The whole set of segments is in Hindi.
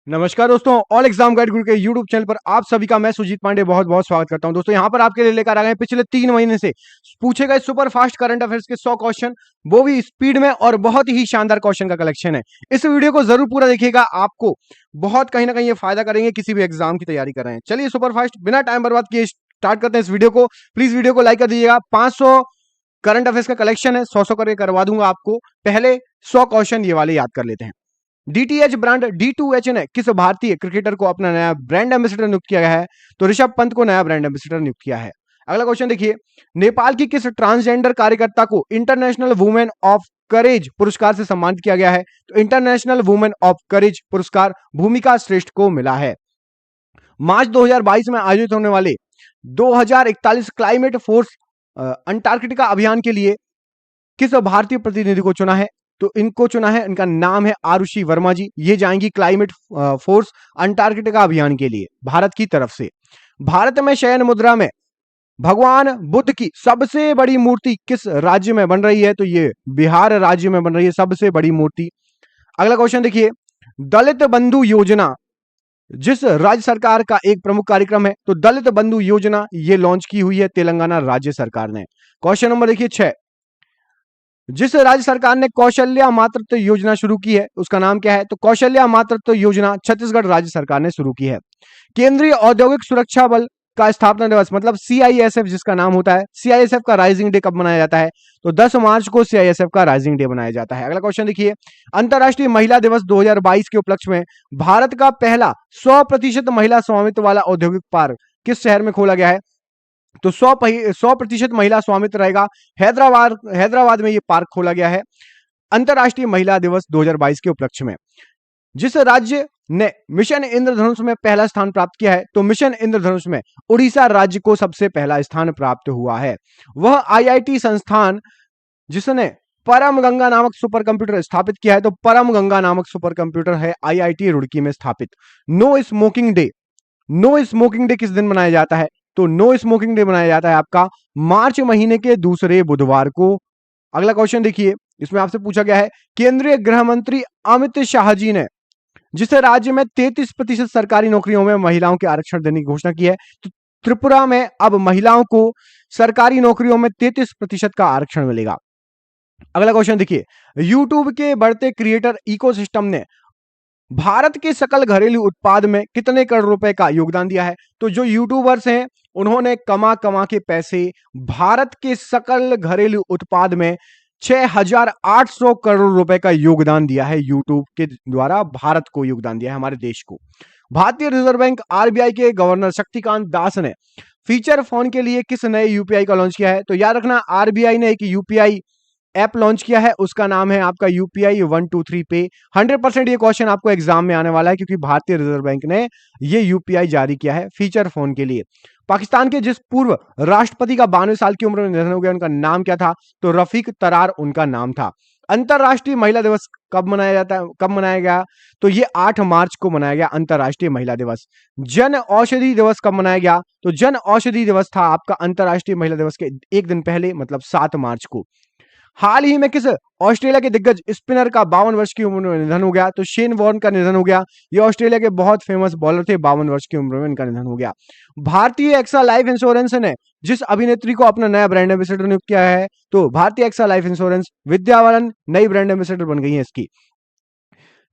नमस्कार दोस्तों, ऑल एग्जाम गाइड गुरु के यूट्यूब चैनल पर आप सभी का मैं सुजीत पांडे बहुत बहुत स्वागत करता हूं। दोस्तों यहां पर आपके लिए लेकर आ गए हैं पिछले 3 महीने से पूछे गए सुपर फास्ट करंट अफेयर्स के 100 क्वेश्चन, वो भी स्पीड में और बहुत ही शानदार क्वेश्चन का कलेक्शन है। इस वीडियो को जरूर पूरा देखिएगा, आपको बहुत कहीं ना कहीं ये फायदा करेंगे किसी भी एग्जाम की तैयारी कर रहे हैं। चलिए सुपर फास्ट बिना टाइम बर्बाद किए स्टार्ट करते हैं इस वीडियो को। प्लीज वीडियो को लाइक कर दीजिएगा। 500 करंट अफेयर्स का कलेक्शन है, 100 करके करवा दूंगा आपको। पहले 100 क्वेश्चन ये वाले याद कर लेते हैं। डीटीएच ब्रांड D2H ने किस भारतीय क्रिकेटर को अपना नया ब्रांड एम्बेसडर नियुक्त किया गया है? तो ऋषभ पंत को नया ब्रांड एम्बेसडर नियुक्त किया है। अगला क्वेश्चन देखिए, नेपाल की किस ट्रांसजेंडर कार्यकर्ता को इंटरनेशनल वुमेन ऑफ करेज पुरस्कार से सम्मानित किया गया है? तो इंटरनेशनल वुमेन ऑफ करेज पुरस्कार भूमिका श्रेष्ठ को मिला है। मार्च 2022 में आयोजित होने वाले 2041 क्लाइमेट फोर्स अंटार्कटिका अभियान के लिए किस भारतीय प्रतिनिधि को चुना है? तो इनको चुना है, इनका नाम है आरुषि वर्मा जी। ये जाएंगी क्लाइमेट फोर्स अंटार्कटिका अभियान के लिए भारत की तरफ से। भारत में शयन मुद्रा में भगवान बुद्ध की सबसे बड़ी मूर्ति किस राज्य में बन रही है? तो ये बिहार राज्य में बन रही है सबसे बड़ी मूर्ति। अगला क्वेश्चन देखिए, दलित बंधु योजना जिस राज्य सरकार का एक प्रमुख कार्यक्रम है, तो दलित बंधु योजना ये लॉन्च की हुई है तेलंगाना राज्य सरकार ने। क्वेश्चन नंबर देखिए 6, जिस राज्य सरकार ने कौशल्या मातृत्व योजना शुरू की है उसका नाम क्या है? तो कौशल्या मातृत्व योजना छत्तीसगढ़ राज्य सरकार ने शुरू की है। केंद्रीय औद्योगिक सुरक्षा बल का स्थापना दिवस मतलब CISF जिसका नाम होता है, CISF का राइजिंग डे कब मनाया जाता है? तो 10 मार्च को CISF का राइजिंग डे मनाया जाता है। अगला क्वेश्चन देखिए, अंतरराष्ट्रीय महिला दिवस 2022 के उपलक्ष्य में भारत का पहला 100% महिला स्वामित्व वाला औद्योगिक पार्क किस शहर में खोला गया है? तो 100% महिला स्वामित्व रहेगा। हैदराबाद में ये पार्क खोला गया है अंतरराष्ट्रीय महिला दिवस 2022 के उपलक्ष्य में। जिस राज्य ने मिशन इंद्रधनुष में पहला स्थान प्राप्त किया है, तो मिशन इंद्रधनुष में उड़ीसा राज्य को सबसे पहला स्थान प्राप्त हुआ है। वह IIT संस्थान जिसने परम गंगा नामक सुपर कंप्यूटर स्थापित किया है, तो परम गंगा नामक सुपर कंप्यूटर है IIT रुड़की में स्थापित। नो स्मोकिंग डे किस दिन मनाया जाता है? तो नो स्मोकिंग डे मनाया जाता है आपका मार्च महीने के दूसरे बुधवार को। अगला क्वेश्चन देखिए, इसमें आपसे पूछा गया है, केंद्रीय गृह मंत्री अमित शाह जी ने जिस राज्य में 33% सरकारी नौकरियों में महिलाओं के आरक्षण देने की घोषणा की है, तो त्रिपुरा में अब महिलाओं को सरकारी नौकरियों में 33% का आरक्षण मिलेगा। अगला क्वेश्चन देखिए, यूट्यूब के बढ़ते क्रिएटर इकोसिस्टम ने भारत के सकल घरेलू उत्पाद में कितने करोड़ रुपए का योगदान दिया है? तो जो यूट्यूबर्स हैं उन्होंने कमा कमा के पैसे भारत के सकल घरेलू उत्पाद में 6,800 करोड़ रुपए का योगदान दिया है। यूट्यूब के द्वारा भारत को योगदान दिया है, हमारे देश को। भारतीय रिजर्व बैंक RBI के गवर्नर शक्तिकांत दास ने फीचर फोन के लिए किस नए UPI का लॉन्च किया है? तो याद रखना, RBI ने एक UPI ऐप लॉन्च किया है, उसका नाम है आपका UPI 123 पे। 100% ये क्वेश्चन आपको एग्जाम में आने वाला है क्योंकि भारतीय रिजर्व बैंक ने ये UPI जारी किया है फीचर फोन के लिए। पाकिस्तान के जिस पूर्व राष्ट्रपति का 92 साल की उम्र में निधन हो गया, उनका नाम क्या था? तो रफीक तरार उनका नाम था। अंतरराष्ट्रीय महिला दिवस कब मनाया जाता है, कब मनाया गया? तो ये 8 मार्च को मनाया गया अंतरराष्ट्रीय महिला दिवस। जन औषधि दिवस कब मनाया गया? तो जन औषधि दिवस था आपका अंतरराष्ट्रीय महिला दिवस के एक दिन पहले मतलब 7 मार्च को। हाल ही में किस ऑस्ट्रेलिया के दिग्गज स्पिनर का 52 वर्ष की उम्र में निधन हो गया? तो शेन वॉर्न का निधन हो गया। ये ऑस्ट्रेलिया के बहुत फेमस बॉलर थे, 52 वर्ष की उम्र में इनका निधन हो गया। भारतीय एक्सा लाइफ इंश्योरेंस ने जिस अभिनेत्री को अपना नया ब्रांड एम्बेसडर नियुक्त किया है, तो भारतीय AXA life insurance Vidya Balan नई ब्रांड एम्बेसडर बन गई है इसकी।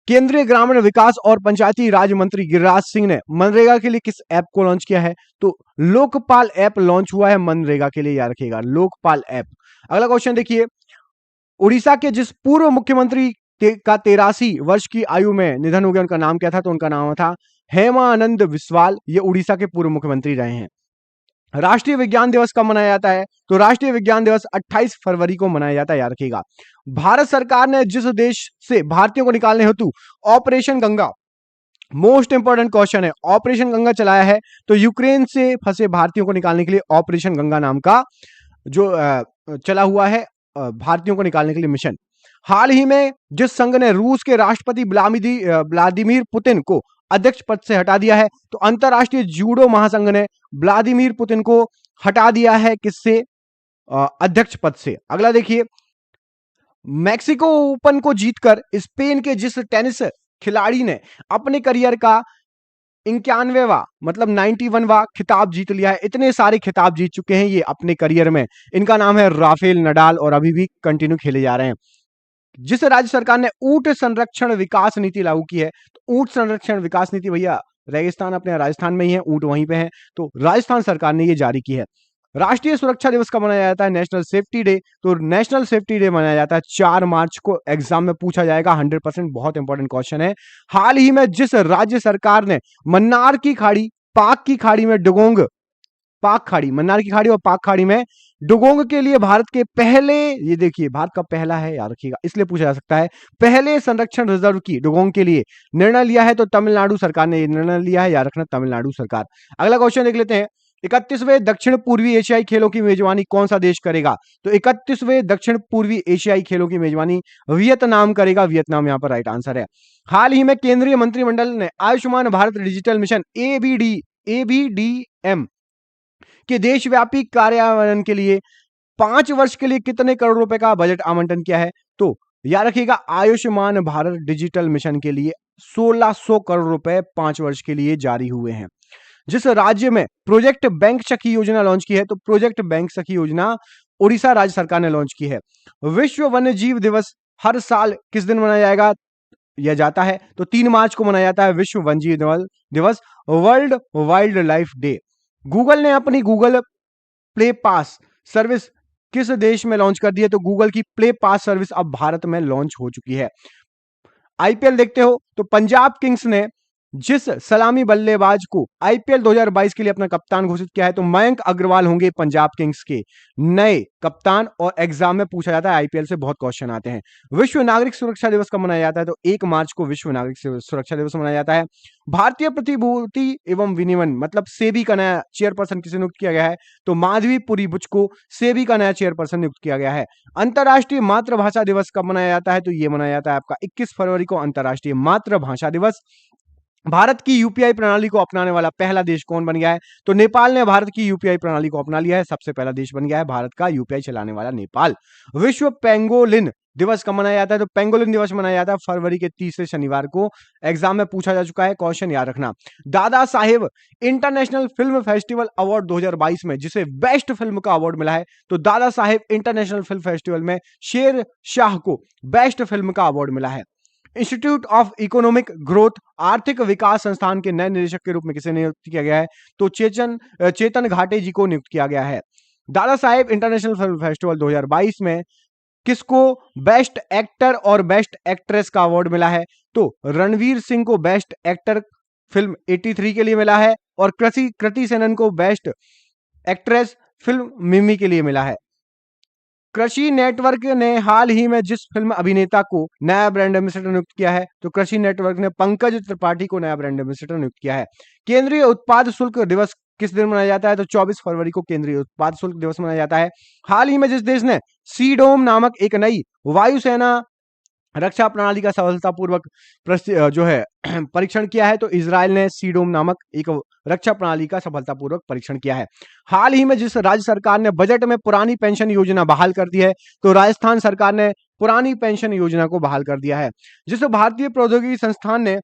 केंद्रीय ग्रामीण विकास और पंचायती राज मंत्री गिरिराज सिंह ने मनरेगा के लिए किस ऐप को लॉन्च किया है? तो लोकपाल ऐप लॉन्च हुआ है मनरेगा के लिए, याद रखिएगा लोकपाल ऐप। अगला क्वेश्चन देखिए, उड़ीसा के जिस पूर्व मुख्यमंत्री का 83 वर्ष की आयु में निधन हो गया, उनका नाम क्या था? तो उनका नाम था हेमानंद बिस्वाल। ये उड़ीसा के पूर्व मुख्यमंत्री रहे हैं। राष्ट्रीय विज्ञान दिवस कब मनाया जाता है? तो राष्ट्रीय विज्ञान दिवस 28 फरवरी को मनाया जाता है, याद रखिएगा। भारत सरकार ने जिस देश से भारतीयों को निकालने हेतु operation Ganga, most important question है, ऑपरेशन गंगा चलाया है, तो यूक्रेन से फंसे भारतीयों को निकालने के लिए ऑपरेशन गंगा नाम का जो चला हुआ है भारतीयों को निकालने के लिए मिशन। हाल ही में जिस संघ ने रूस के राष्ट्रपति व्लादिमीर पुतिन को अध्यक्ष पद से हटा दिया है, तो अंतरराष्ट्रीय जूडो महासंघ ने व्लादिमीर पुतिन को हटा दिया है किससे? अध्यक्ष पद से। अगला देखिए, मैक्सिको ओपन को जीतकर स्पेन के जिस टेनिस खिलाड़ी ने अपने करियर का 91वां मतलब 91वां खिताब जीत लिया है। इतने सारे खिताब जीत चुके हैं ये अपने करियर में। इनका नाम है राफेल नडाल और अभी भी कंटिन्यू खेले जा रहे हैं। जिस राज्य सरकार ने ऊंट संरक्षण विकास नीति लागू की है, तो ऊंट संरक्षण विकास नीति भैया रेगिस्तान अपने राजस्थान में ही है, ऊंट वहीं पे है, तो राजस्थान सरकार ने ये जारी की है। राष्ट्रीय सुरक्षा दिवस कब मनाया जाता है? National safety day. तो नेशनल सेफ्टी डे मनाया जाता है 4 मार्च को। एग्जाम में पूछा जाएगा 100%, बहुत इंपॉर्टेंट क्वेश्चन है। हाल ही में जिस राज्य सरकार ने मन्नार की खाड़ी, पाक की खाड़ी में डुगोंग, पाक खाड़ी, मन्नार की खाड़ी और पाक खाड़ी में डुगोंग के लिए भारत के पहले, ये देखिए भारत का पहला है, याद रखिएगा, इसलिए पूछा जा सकता है, पहले संरक्षण रिजर्व की डुगोंग के लिए निर्णय लिया है, तो तमिलनाडु सरकार ने ये निर्णय लिया है, याद रखना तमिलनाडु सरकार। अगला क्वेश्चन देख लेते हैं। 31वें दक्षिण पूर्वी एशियाई खेलों की मेजबानी कौन सा देश करेगा? तो 31वें दक्षिण पूर्वी एशियाई खेलों की मेजबानी वियतनाम करेगा। वियतनाम यहां पर राइट आंसर है। हाल ही में केंद्रीय मंत्रिमंडल ने Ayushman Bharat digital mission ABDM के देशव्यापी कार्यान्वयन के लिए 5 वर्ष के लिए कितने करोड़ रुपए का बजट आवंटन किया है? तो याद रखिएगा आयुष्मान भारत डिजिटल मिशन के लिए 1600 करोड़ रुपए 5 वर्ष के लिए जारी हुए हैं। जिस राज्य में प्रोजेक्ट बैंक सखी योजना लॉन्च की है, तो प्रोजेक्ट बैंक सखी योजना उड़ीसा राज्य सरकार ने लॉन्च की है। विश्व वन्य जीव दिवस हर साल किस दिन मनाया जाएगा या जाता है? तो 3 मार्च को मनाया जाता है विश्व वन्य जीव दिवस, world wild life day. Google ने अपनी गूगल प्ले पास सर्विस किस देश में लॉन्च कर दी है? तो गूगल की प्ले पास सर्विस अब भारत में लॉन्च हो चुकी है। आईपीएल देखते हो तो पंजाब किंग्स ने जिस सलामी बल्लेबाज को आईपीएल 2022 के लिए अपना कप्तान घोषित किया है, तो मयंक अग्रवाल होंगे पंजाब किंग्स के नए कप्तान। और एग्जाम में पूछा जाता है, आईपीएल से बहुत क्वेश्चन आते हैं। विश्व नागरिक सुरक्षा दिवस कब मनाया जाता है? तो 1 मार्च को विश्व नागरिक सुरक्षा दिवस मनाया जाता है। भारतीय प्रतिभूति एवं विनिमय मतलब सेबी का नया चेयरपर्सन किसे नियुक्त किया गया है? तो माधवी पुरी बुच को सेबी का नया चेयरपर्सन नियुक्त किया गया है। अंतरराष्ट्रीय मातृभाषा दिवस कब मनाया जाता है? तो यह मनाया जाता है आपका 21 फरवरी को अंतरराष्ट्रीय मातृभाषा दिवस। भारत की यूपीआई प्रणाली को अपनाने वाला पहला देश कौन बन गया है? तो नेपाल ने भारत की यूपीआई प्रणाली को अपना लिया है, सबसे पहला देश बन गया है भारत का यूपीआई चलाने वाला नेपाल। विश्व पेंगोलिन दिवस कब मनाया जाता है? तो पेंगोलिन दिवस मनाया जाता है फरवरी के तीसरे शनिवार को। एग्जाम में पूछा जा चुका है, क्वेश्चन याद रखना। Dada Saheb international film festival award 2022 में जिसे बेस्ट फिल्म का अवार्ड मिला है, तो Dada Saheb international film festival में शेर शाह को बेस्ट फिल्म का अवार्ड मिला है। इंस्टीट्यूट ऑफ इकोनॉमिक ग्रोथ आर्थिक विकास संस्थान के नए निदेशक के रूप में किसे नियुक्त किया गया है? तो चेतन घाटे जी को नियुक्त किया गया है। Dada Saheb international film festival 2022 में किसको बेस्ट एक्टर और बेस्ट एक्ट्रेस का अवार्ड मिला है? तो रणवीर सिंह को बेस्ट एक्टर फिल्म 83 के लिए मिला है और कृति सेनन को बेस्ट एक्ट्रेस फिल्म मिमी के लिए मिला है। कृषि नेटवर्क ने हाल ही में जिस फिल्म अभिनेता को नया ब्रांड एम्बेसडर नियुक्त किया है, तो कृषि नेटवर्क ने पंकज त्रिपाठी को नया ब्रांड एम्बेसडर नियुक्त किया है। केंद्रीय उत्पाद शुल्क दिवस किस दिन मनाया जाता है? तो 24 फरवरी को केंद्रीय उत्पाद शुल्क दिवस मनाया जाता है। हाल ही में जिस देश ने सीडोम नामक एक नई वायुसेना रक्षा प्रणाली का सफलतापूर्वक जो है परीक्षण किया है, तो इजराइल ने सीडोम नामक एक रक्षा प्रणाली का सफलतापूर्वक परीक्षण किया है। हाल ही में जिस राज्य सरकार ने बजट में पुरानी पेंशन योजना बहाल कर दी है, तो राजस्थान सरकार ने पुरानी पेंशन योजना को बहाल कर दिया है। जिस भारतीय प्रौद्योगिकी संस्थान ने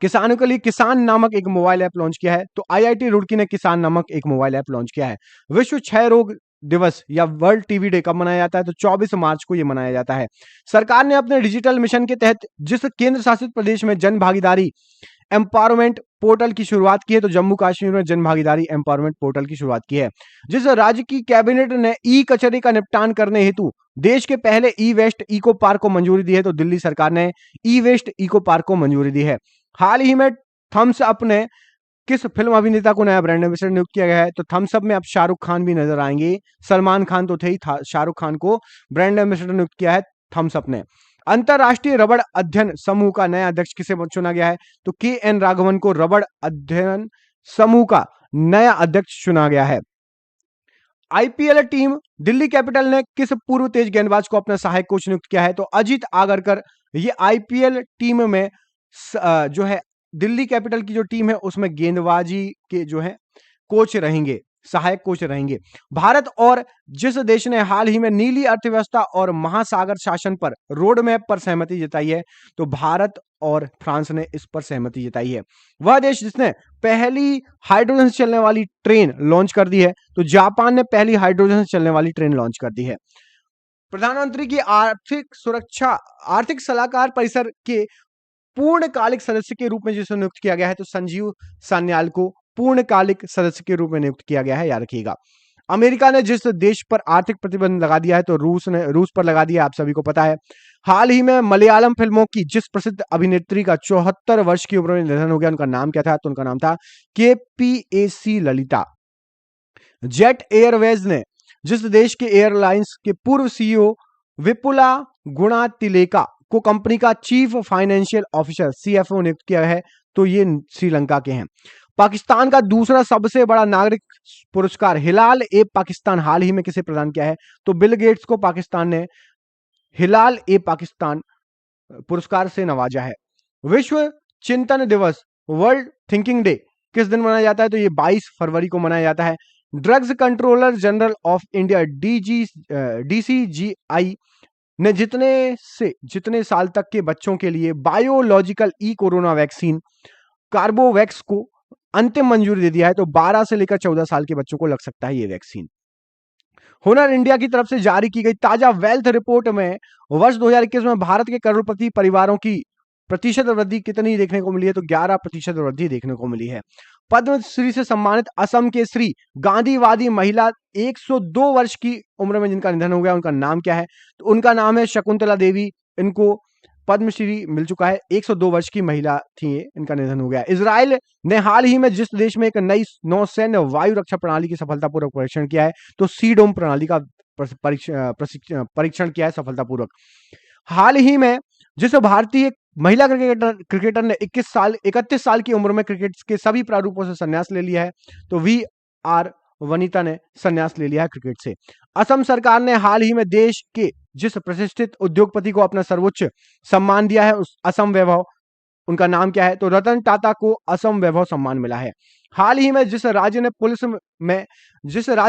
किसानों के लिए किसान नामक एक मोबाइल ऐप लॉन्च किया है, तो आईआईटी रुड़की ने किसान नामक एक मोबाइल ऐप लॉन्च किया है। विश्व क्षय रोग दिवस या वर्ल्ड टीबी डे कब मनाया जाता है? तो 24 मार्च को यह मनाया जाता है। सरकार ने अपने डिजिटल मिशन के तहत जिस केंद्र शासित प्रदेश में जन भागीदारी एम्पावरमेंट पोर्टल की शुरुआत की है, तो जम्मू कश्मीर में जन भागीदारी एम्पावरमेंट पोर्टल की शुरुआत की है। जिस राज्य की कैबिनेट ने ई कचरे का निपटान करने हेतु देश के पहले ई वेस्ट इको पार्क को मंजूरी दी है, तो दिल्ली सरकार ने ई वेस्ट इको पार्क को मंजूरी दी है। हाल ही में थम्स अप ने किस फिल्म अभिनेता को नया ब्रांड एम्बेसडर नियुक्त किया गया है? तो थम्स अप में अब शाहरुख खान भी नजर आएंगे। सलमान खान तो थे ही, शाहरुख खान को ब्रांड एम्बेसडर नियुक्त किया है थम्स अप ने। अंतरराष्ट्रीय रबड़ अध्ययन समूह का नया अध्यक्ष किसे चुना गया है? तो के एन राघवन को रबड़ अध्ययन समूह का नया अध्यक्ष चुना गया है। आईपीएल टीम दिल्ली कैपिटल ने किस पूर्व तेज गेंदबाज को अपना सहायक कोच नियुक्त किया है? तो अजीत आगरकर ये आईपीएल टीम में जो है दिल्ली कैपिटल की जो टीम है उसमें गेंदबाजी के जो है कोच रहेंगे। सहायक कोच रहेंगे। भारत और जिस देश ने हाल ही में नीली अर्थव्यवस्था और महासागर शासन पर रोड मैप पर सहमति जताई है, तो भारत और फ्रांस ने इस पर सहमति जताई है। वह देश जिसने पहली हाइड्रोजन से चलने वाली ट्रेन लॉन्च कर दी है, तो जापान ने पहली हाइड्रोजन से चलने वाली ट्रेन लॉन्च कर दी है। प्रधानमंत्री की आर्थिक सलाहकार परिषद के पूर्णकालिक सदस्य के रूप में जिसे नियुक्त किया गया है, तो संजीव सान्याल को पूर्णकालिक सदस्य के रूप में नियुक्त किया गया है, याद रखिएगा। अमेरिका ने जिस देश पर आर्थिक प्रतिबंध लगा दिया है, तो रूस पर लगा दिया, आप सभी को पता है। हाल ही में मलयालम फिल्मों की जिस प्रसिद्ध अभिनेत्री का 74 वर्ष की उम्र में निधन हो गया, उनका नाम क्या था? तो उनका नाम था KPAC ललिता। जेट एयरवेज ने जिस देश के एयरलाइंस के पूर्व CEO विपुला गुणातिलेका को कंपनी का चीफ फाइनेंशियल ऑफिसर CFO नियुक्त किया है, तो ये श्रीलंका के हैं। पाकिस्तान का दूसरा सबसे बड़ा नागरिक पुरस्कार हिलाल ए पाकिस्तान हाल ही में किसे प्रदान किया है? तो बिल गेट्स को पाकिस्तान ने हिलाल ए पाकिस्तान पुरस्कार से नवाजा है। विश्व चिंतन दिवस वर्ल्ड थिंकिंग डे किस दिन मनाया जाता है? तो ये 22 फरवरी को मनाया जाता है। Drugs controller general of India DCGI ने जितने साल तक के बच्चों के लिए बायोलॉजिकल कोरोना वैक्सीन कार्बोवैक्स को अंतिम मंजूरी दे दिया है, तो 12 से लेकर 14 साल के बच्चों को लग सकता है ये वैक्सीन। हुनर इंडिया की तरफ से जारी की गई ताजा वेल्थ रिपोर्ट में वर्ष 2021 में भारत के करोड़पति परिवारों की प्रतिशत वृद्धि कितनी देखने को मिली है? तो 11% वृद्धि देखने को मिली है। पद्मश्री से सम्मानित असम के श्री गांधीवादी महिला 102 वर्ष की उम्र में जिनका निधन हो गया, उनका नाम क्या है? तो उनका नाम है शकुंतला देवी। इनको पद्मश्री मिल चुका है। 102 वर्ष की महिला थी, इनका निधन हो गया। इजराइल ने हाल ही में जिस देश में एक नई नौसैन्य वायु रक्षा प्रणाली की सफलतापूर्वक परीक्षण किया है, तो सीडोम प्रणाली का परीक्षण किया है सफलतापूर्वक। हाल ही में जिस भारतीय महिला क्रिकेटर ने 31 साल की उम्र में क्रिकेट के सभी प्रारूपों से संन्यास ले लिया है, तो VR वनिता ने संन्यास ले लिया है क्रिकेट से। असम सरकार ने हाल ही में देश के जिस प्रतिष्ठित उद्योगपति को अपना सर्वोच्च सम्मान दिया है, उस असम वैभव, उनका नाम क्या है? तो रतन टाटा को असम वैभव सम्मान मिला है। हाल ही में जिस राज्य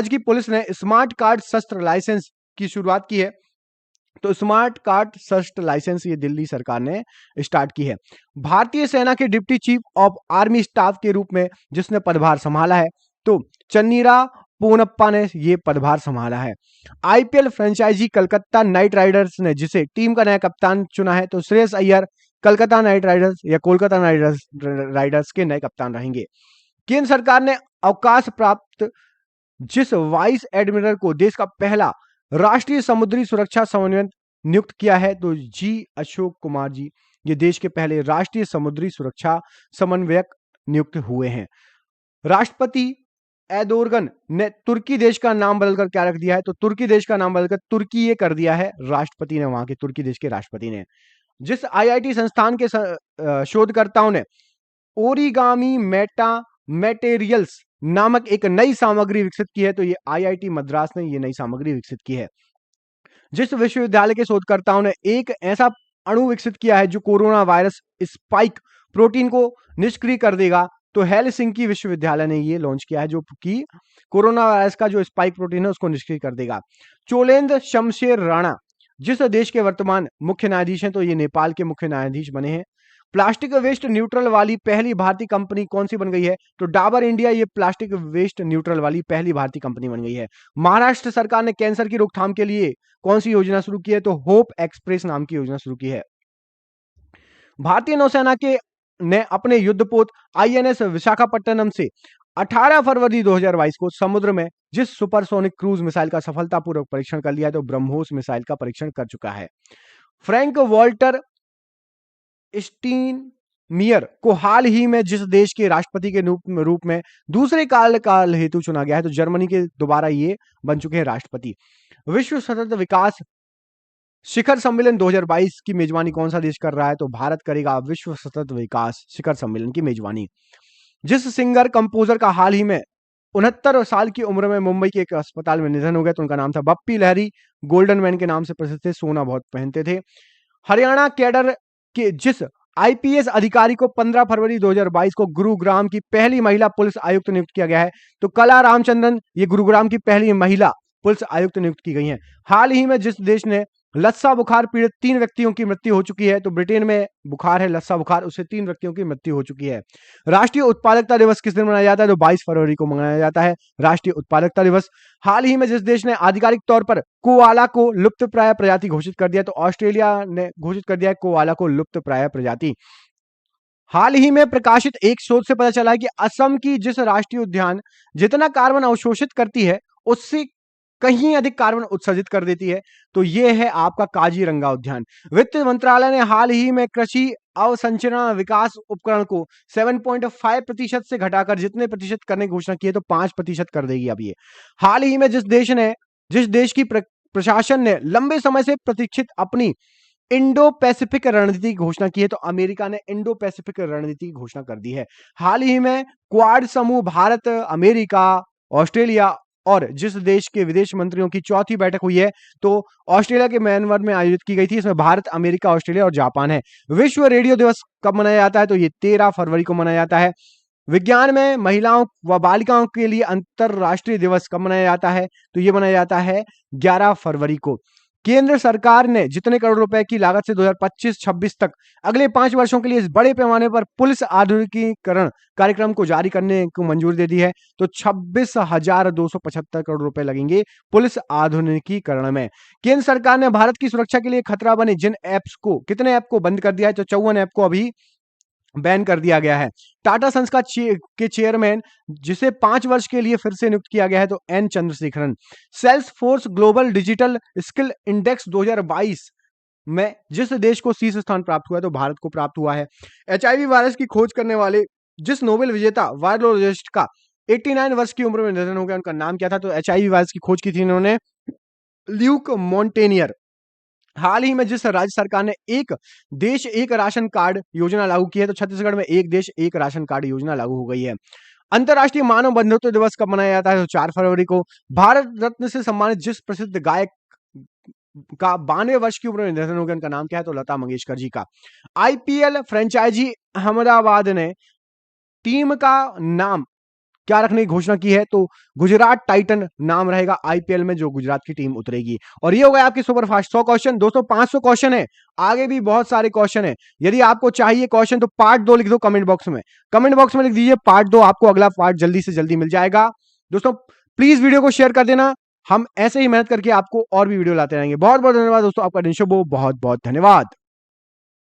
की पुलिस ने स्मार्ट कार्ड शस्त्र लाइसेंस की शुरुआत की है, तो स्मार्ट कार्ड शस्त्र लाइसेंस ये दिल्ली सरकार ने स्टार्ट की है। भारतीय सेना के deputy chief of army staff के रूप में जिसने पदभार संभाला है, तो चन्नीरा पोनप्पा ने ये पदभार संभाला है। IPL franchise Calcutta knight riders ने जिसे टीम का नया कप्तान चुना है, तो श्रेयस अय्यर कलकत्ता नाइट राइडर्स या कोलकाता नाइट राइडर्स के नए कप्तान रहेंगे। केंद्र सरकार ने अवकाश प्राप्त जिस वाइस एडमिरल को देश का पहला राष्ट्रीय समुद्री सुरक्षा समन्वयक नियुक्त किया है, तो अशोक कुमार जी ये देश के पहले राष्ट्रीय समुद्री सुरक्षा समन्वयक नियुक्त हुए हैं। राष्ट्रपति एर्दोगन ने तुर्की देश का नाम बदलकर क्या रख दिया है? तो तुर्की देश का नाम बदलकर तुर्की ये कर दिया है राष्ट्रपति ने, वहां के तुर्की देश के राष्ट्रपति ने। जिस IIT संस्थान के शोधकर्ताओं ने ओरिगामी मेटेरियल्स नामक एक नई सामग्री विकसित की है, तो ये IIT मद्रास ने ये नई सामग्री विकसित की है। जिस विश्वविद्यालय के शोधकर्ताओं ने एक ऐसा अणु विकसित किया है जो कोरोना वायरस स्पाइक प्रोटीन को निष्क्रिय कर देगा, तो हेलसिंकी विश्वविद्यालय ने ये लॉन्च किया है, जो कि कोरोना वायरस का जो स्पाइक प्रोटीन है उसको निष्क्रिय कर देगा। चोलेंद्र शमशेर राणा जिस देश के वर्तमान मुख्य न्यायाधीश हैं, तो ये नेपाल के मुख्य न्यायाधीश बने हैं। प्लास्टिक वेस्ट न्यूट्रल वाली पहली भारतीय कंपनी कौन सी बन गई है? तो डाबर इंडिया ये प्लास्टिक वेस्ट न्यूट्रल वाली पहली भारतीय कंपनी बन गई है। महाराष्ट्र सरकार ने कैंसर की रोकथाम के लिए कौन सी योजना शुरू की है? तो होप एक्सप्रेस नाम की योजना शुरू की है। भारतीय नौसेना के ने अपने युद्धपोत INS विशाखापट्टनम से 18 फरवरी 2022 को समुद्र में जिस सुपरसोनिक क्रूज मिसाइल का सफलतापूर्वक परीक्षण कर लिया है, तो ब्रह्मोस मिसाइल का परीक्षण कर चुका है। फ्रैंक वॉल्टर स्टीनमियर को हाल ही में जिस देश के राष्ट्रपति के रूप में दूसरे काल हेतु चुना गया है, तो जर्मनी के दोबारा ये बन चुके हैं राष्ट्रपति। विश्व सतत विकास शिखर सम्मेलन 2022 की मेजबानी कौन सा देश कर रहा है? तो भारत करेगा विश्व सतत विकास शिखर सम्मेलन की मेजबानी। जिस सिंगर कंपोजर का हाल ही में 69 साल की उम्र में मुंबई के एक अस्पताल में निधन हो गया, तो उनका नाम था बप्पी लहरी। गोल्डन मैन के नाम से प्रसिद्ध थे, सोना बहुत पहनते थे। हरियाणा कैडर के जिस आईपीएस अधिकारी को 15 फरवरी 2022 को गुरुग्राम की पहली महिला पुलिस आयुक्त नियुक्त किया गया है। तो कला रामचंद्रन ये गुरुग्राम की पहली महिला पुलिस आयुक्त नियुक्त की गई हैं। हाल ही में जिस देश ने लस्सा बुखार पीड़ित 3 व्यक्तियों की मृत्यु हो चुकी है, तो ब्रिटेन में बुखार है लस्सा बुखार, उससे 3 व्यक्तियों की मृत्यु हो चुकी है। राष्ट्रीय उत्पादकता दिवस किस दिन मनाया जाता है? तो 22 फरवरी को मनाया जाता है राष्ट्रीय उत्पादकता दिवस। हाल ही में जिस देश ने आधिकारिक तौर पर कोआला को लुप्तप्राय प्रजाति घोषित कर दिया, तो ऑस्ट्रेलिया ने घोषित कर दिया है कोआला को लुप्तप्राय प्रजाति। हाल ही में प्रकाशित एक शोध से पता चला है कि असम की जिस राष्ट्रीय उद्यान जितना कार्बन अवशोषित करती है, उससे कहीं अधिक कार्बन उत्सर्जित कर देती है, तो यह है आपका काजीरंगा उद्यान। वित्त मंत्रालय ने हाल ही में कृषि अवसंरचना विकास उपकरण को 7.5% से घटाकर जितने प्रतिशत करने की घोषणा की है, तो 5% कर देगी अब ये। हाल ही में जिस देश की प्रशासन ने लंबे समय से प्रतीक्षित अपनी इंडो पैसिफिक रणनीति की घोषणा की है, तो अमेरिका ने इंडो पैसिफिक रणनीति की घोषणा कर दी है। हाल ही में क्वाड समूह भारत, अमेरिका, ऑस्ट्रेलिया और जिस देश के विदेश मंत्रियों की चौथी बैठक हुई है, तो ऑस्ट्रेलिया के मेलबर्न में आयोजित की गई थी। इसमें भारत, अमेरिका, ऑस्ट्रेलिया और जापान है। विश्व रेडियो दिवस कब मनाया जाता है? तो ये 13 फरवरी को मनाया जाता है। विज्ञान में महिलाओं व बालिकाओं के लिए अंतरराष्ट्रीय दिवस कब मनाया जाता है? तो ये मनाया जाता है 11 फरवरी को। केंद्र सरकार ने जितने करोड़ रुपए की लागत से 2025-26 तक अगले 5 वर्षों के लिए इस बड़े पैमाने पर पुलिस आधुनिकीकरण कार्यक्रम को जारी करने को मंजूरी दे दी है, तो 26,275 करोड़ रुपए लगेंगे पुलिस आधुनिकीकरण में। केंद्र सरकार ने भारत की सुरक्षा के लिए खतरा बने जिन ऐप्स को कितने ऐप को बंद कर दिया है? तो 54 ऐप को अभी बैन कर दिया गया है। टाटा सन्स के चेयरमैन जिसे 5 वर्ष के लिए फिर से नियुक्त किया गया है, तो N Chandrasekaran. Salesforce global digital skill index 2022 में जिस देश को शीर्ष स्थान प्राप्त हुआ है, तो भारत को प्राप्त हुआ है। एचआईवी वायरस की खोज करने वाले जिस नोबेल विजेता वायरोलॉजिस्ट का 89 वर्ष की उम्र में निधन हो गया, उनका नाम क्या था? तो एचआईवी वायरस की खोज की थी इन्होंने ल्यूक मॉन्टेनियर। हाल ही में जिस राज्य सरकार ने एक देश एक राशन कार्ड योजना लागू की है, तो छत्तीसगढ़ में एक देश एक राशन कार्ड योजना लागू हो गई है। अंतर्राष्ट्रीय मानव बंधुत्व दिवस कब मनाया जाता है? तो 4 फरवरी को। भारत रत्न से सम्मानित जिस प्रसिद्ध गायक का 92 वर्ष की उम्र में निधन हो गया, उनका नाम क्या है? तो लता मंगेशकर जी का। आईपीएल फ्रेंचाइजी अहमदाबाद ने टीम का नाम क्या रखने की घोषणा की है? तो गुजरात टाइटन नाम रहेगा आईपीएल में जो गुजरात की टीम उतरेगी। और ये हो गया आपके सुपरफास्ट 100 क्वेश्चन। दोस्तों 500 क्वेश्चन है, आगे भी बहुत सारे क्वेश्चन है। यदि आपको चाहिए क्वेश्चन तो पार्ट 2 लिख दो कमेंट बॉक्स में। कमेंट बॉक्स में लिख दीजिए पार्ट 2, आपको अगला पार्ट जल्दी से जल्दी मिल जाएगा। दोस्तों प्लीज वीडियो को शेयर कर देना, हम ऐसे ही मेहनत करके आपको और भी वीडियो लाते रहेंगे। बहुत बहुत धन्यवाद दोस्तों, आपका दिन शुभ हो। बहुत बहुत धन्यवाद।